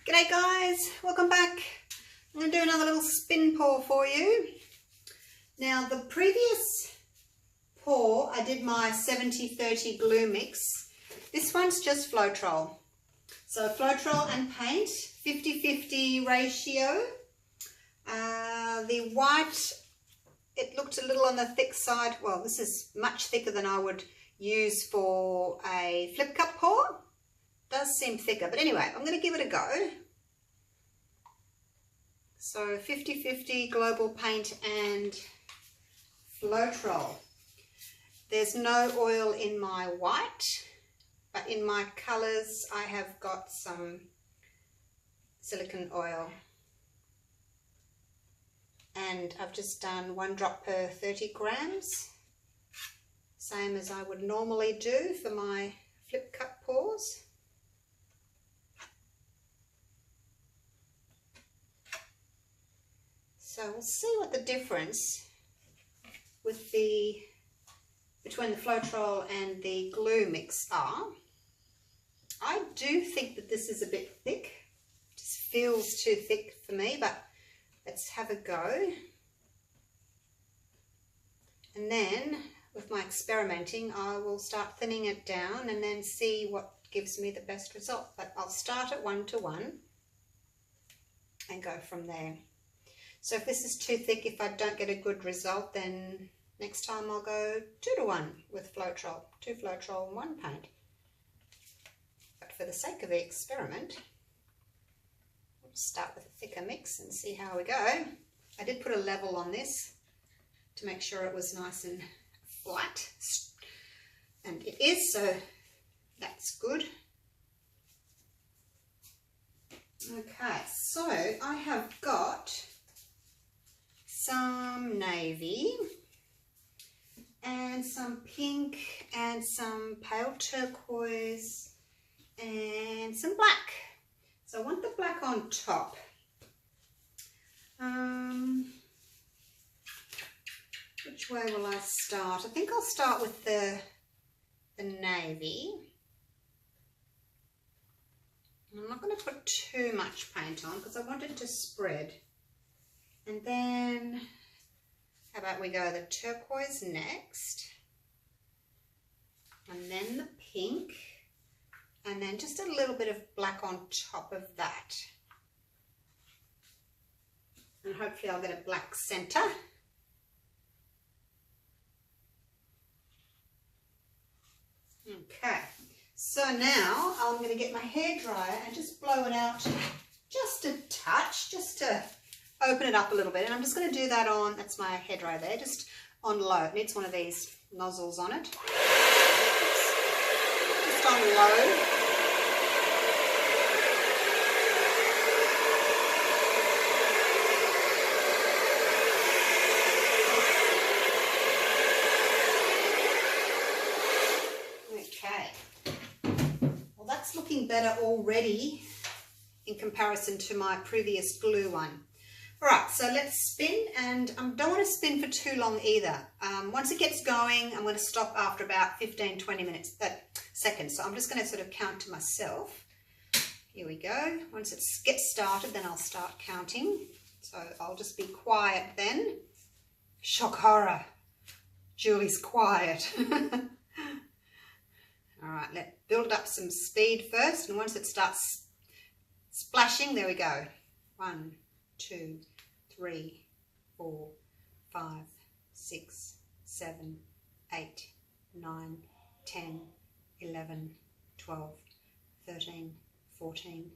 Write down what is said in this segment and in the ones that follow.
G'day guys, welcome back. I'm going to do another little spin pour for you. Now the previous pour I did my 70-30 glue mix. This one's just Floetrol. So Floetrol and paint, 50-50 ratio. The white, it looked a little on the thick side. Well, this is much thicker than I would use for a flip cup pour. Does seem thicker, but anyway, I'm going to give it a go. So 50-50 global paint and Floetrol. There's no oil in my white, but in my colours I have got some silicone oil. And I've just done 1 drop per 30 grams, same as I would normally do for my flip cup pours. So we'll see what the difference with between the Floetrol and the glue mix are. I do think that this is a bit thick. It just feels too thick for me, but let's have a go. And then with my experimenting, I will start thinning it down and then see what gives me the best result. But I'll start at 1:1 and go from there. So if this is too thick, if I don't get a good result, then next time I'll go 2:1 with Floetrol, 2 Floetrol and 1 paint. But for the sake of the experiment, we'll start with a thicker mix and see how we go. I did put a level on this to make sure it was nice and flat, and it is, so that's good. Okay, so I have got some navy and some pink and some pale turquoise and some black. So I want the black on top. Which way will I start? I think I'll start with the navy. I'm not going to put too much paint on because I want it to spread. And then, how about we go the turquoise next, and then the pink, and then just a little bit of black on top of that. And hopefully I'll get a black center. Okay, so now I'm going to get my hairdryer and just blow it out just a touch, just to open it up a little bit. And I'm just going to do that on, that's my hairdryer there, just on low. It needs one of these nozzles on it. Just on low. Okay. Well, that's looking better already in comparison to my previous glue one. Alright, so let's spin, and I don't want to spin for too long either. Once it gets going, I'm going to stop after about 15-20 seconds. So I'm just going to sort of count to myself. Here we go. Once it gets started, then I'll start counting. So I'll just be quiet then. Shock horror. Julie's quiet. Alright, let's build up some speed first, and once it starts splashing, there we go. 1, 2, 3, 4, 5, 6, 7, 8, 9, 10, 11, 12, 13, 14,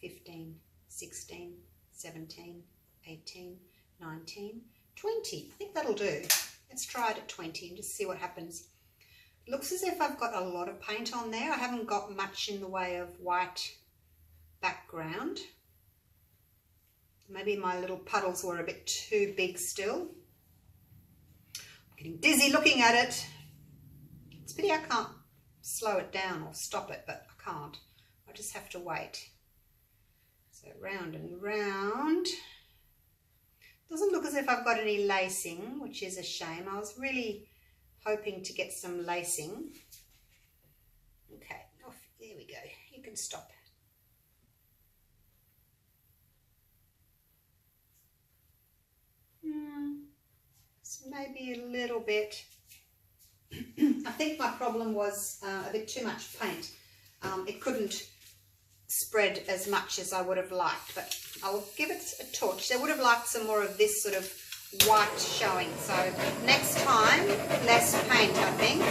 15, 16, 17, 18, 19, 20. I think that'll do. Let's try it at 20 and just see what happens. It looks as if I've got a lot of paint on there. I haven't got much in the way of white background. Maybe my little puddles were a bit too big still. I'm getting dizzy looking at it. It's a pity I can't slow it down or stop it, but I can't. I just have to wait. So round and round. Doesn't look as if I've got any lacing, which is a shame. I was really hoping to get some lacing. Okay, off, there we go. You can stop. little bit. I think my problem was a bit too much paint. It couldn't spread as much as I would have liked, but I'll give it a torch. I would have liked some more of this sort of white showing, so next time less paint, I think.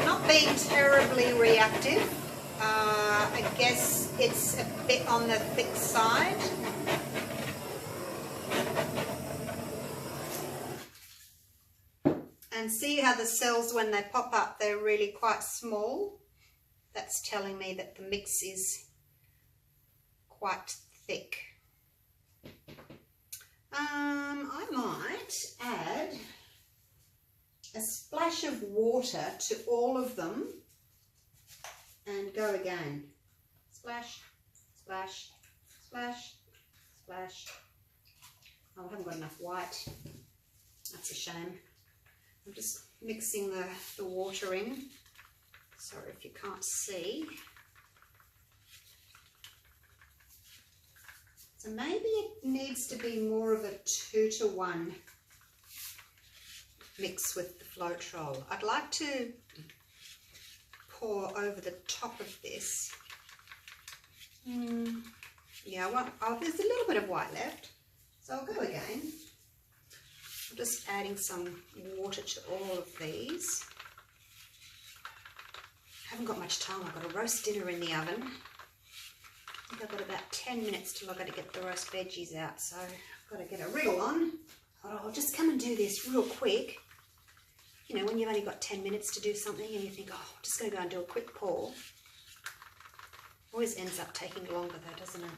Not being terribly reactive. I guess it's a bit on the thick side. And see how the cells, when they pop up, they're really quite small. That's telling me that the mix is quite thick. I might add a splash of water to all of them and go again. Splash, splash, splash, splash. Oh, I haven't got enough white. That's a shame. I'm just mixing the water in. Sorry if you can't see. So maybe it needs to be more of a 2-to-1 mix with the Floetrol. I'd like to pour over the top of this. Yeah, there's a little bit of white left, so I'll go again. I'm just adding some water to all of these. I haven't got much time. I've got a roast dinner in the oven. I think I've got about 10 minutes till I've got to get the roast veggies out, so I've got to get a wriggle on. I'll just come and do this real quick. You know, when you've only got 10 minutes to do something and you think, oh, I'm just going to go and do a quick pour. Always ends up taking longer though, doesn't it?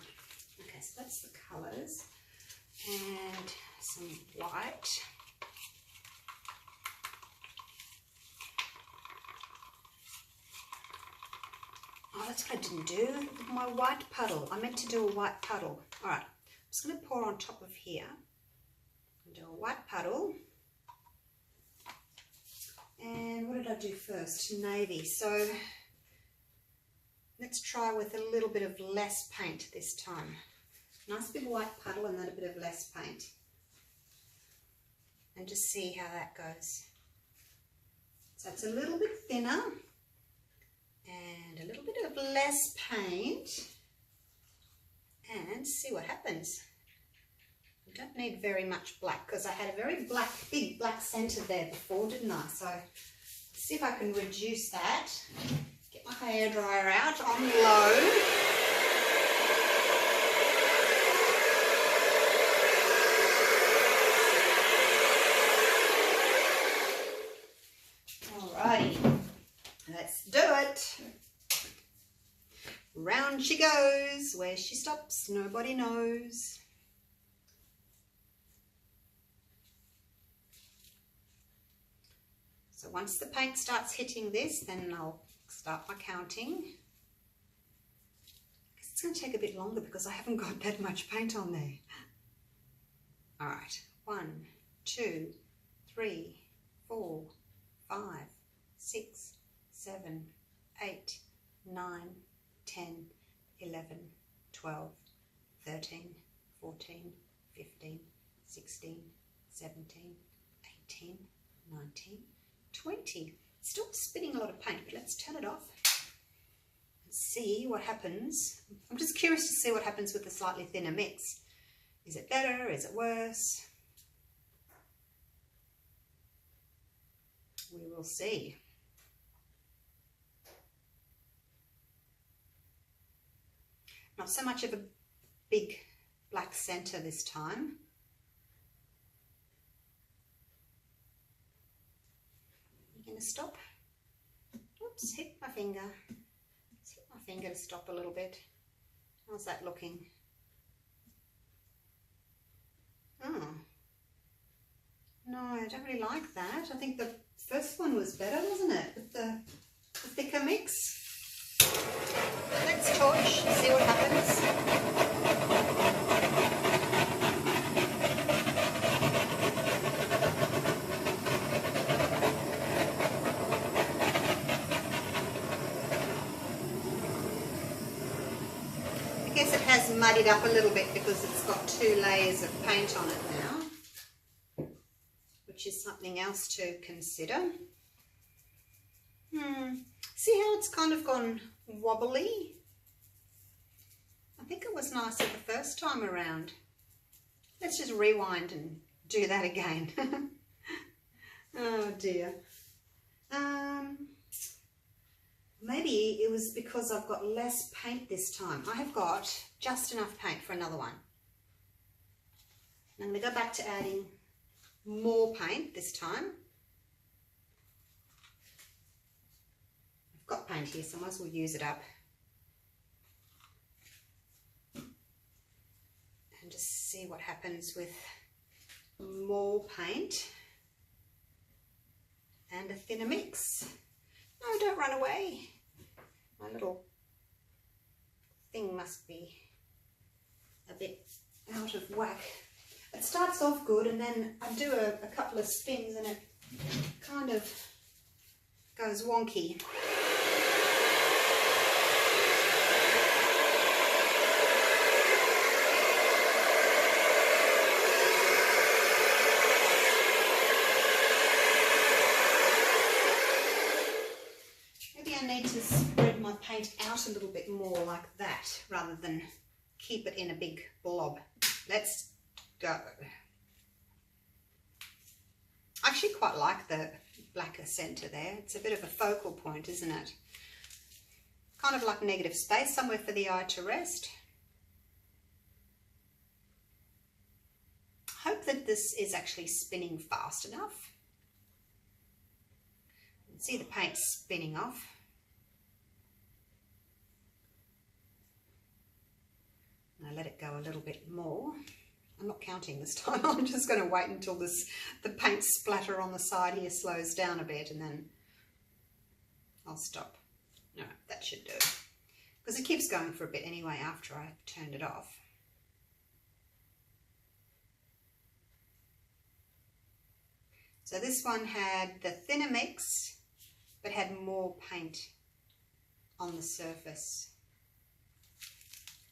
Okay, so that's the colours. And some white. Oh, that's what I didn't do. My white puddle. I meant to do a white puddle. All right, I'm just going to pour on top of here. Do a white puddle. And what did I do first? Navy. So let's try with a little bit of less paint this time. Nice big white puddle and then a bit of less paint. And just see how that goes. So it's a little bit thinner and a little bit of less paint, and see what happens. I don't need very much black because I had a very big black centre there before, didn't I? So see if I can reduce that. Get my hairdryer out on low. Alrighty, let's do it. Round she goes. Where she stops, nobody knows. So once the paint starts hitting this, then I'll start my counting. I guess it's going to take a bit longer because I haven't got that much paint on there. All right, 1, 2, 3, 4, 5, 6, 7, 8, 9, 10, 11, 12, 13, 14, 15, 16, 17, 18, 19, 20. Still spitting a lot of paint, but let's turn it off and see what happens. I'm just curious to see what happens with the slightly thinner mix. Is it better? Is it worse? We will see. Not so much of a big black centre this time. You going to stop? Oops, hit my finger. Let's hit my finger to stop a little bit. How's that looking? Oh. No, I don't really like that. I think the first one was better, wasn't it? With the thicker mix. Let's torch, see what happens. I guess it has muddied up a little bit because it's got 2 layers of paint on it now, which is something else to consider. See how it's kind of gone wobbly? I think it was nicer the first time around. Let's just rewind and do that again. Oh dear. Maybe it was because I've got less paint this time. I have got just enough paint for another one. I'm going to go back to adding more paint this time. I've got paint here, so I might as well use it up. And just see what happens with more paint and a thinner mix. No, don't run away. My little thing must be a bit out of whack. It starts off good and then I do a couple of spins and it kind of goes wonky. Need to spread my paint out a little bit more like that rather than keep it in a big blob. Let's go. I actually quite like the blacker centre there. It's a bit of a focal point, isn't it? Kind of like negative space, somewhere for the eye to rest. Hope that this is actually spinning fast enough. You can see the paint spinning off. I let it go a little bit more. I'm not counting this time. I'm just going to wait until the paint splatter on the side here slows down a bit and then I'll stop. No, that should do it. Because it keeps going for a bit anyway after I've turned it off. So this one had the thinner mix but had more paint on the surface.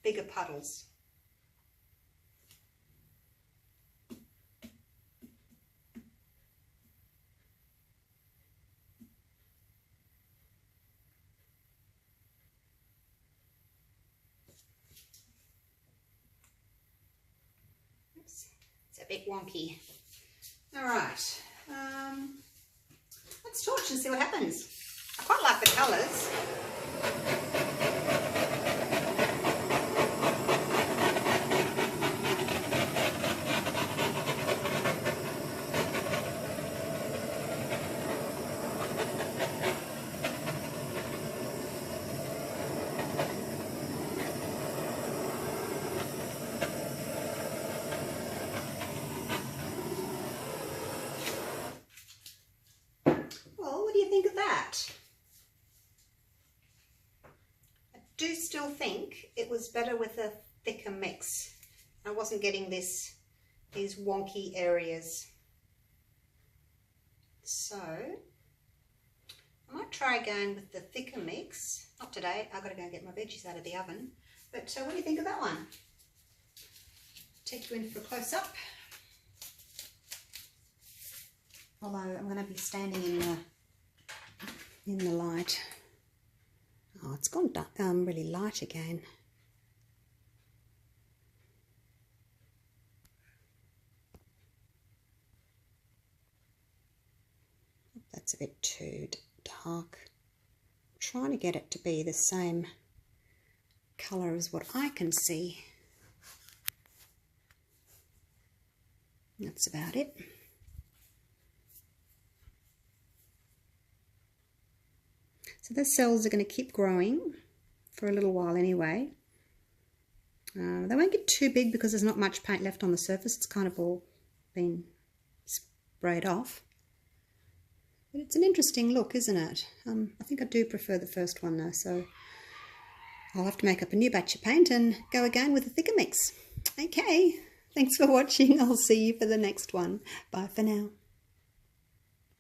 Bigger puddles. Oops, it's a bit wonky. All right, let's torch and see what happens. I quite like the colours. Do still think it was better with a thicker mix. I wasn't getting these wonky areas. So I might try again with the thicker mix. Not today, I've got to go and get my veggies out of the oven. But what do you think of that one? Take you in for a close-up. Although I'm going to be standing in the light. Oh, it's gone really light again. That's a bit too dark. I'm trying to get it to be the same colour as what I can see. That's about it. So the cells are going to keep growing for a little while anyway. They won't get too big because there's not much paint left on the surface. It's kind of all been sprayed off. But it's an interesting look, isn't it? I think I do prefer the first one though, so I'll have to make up a new batch of paint and go again with a thicker mix. Okay, thanks for watching. I'll see you for the next one. Bye for now.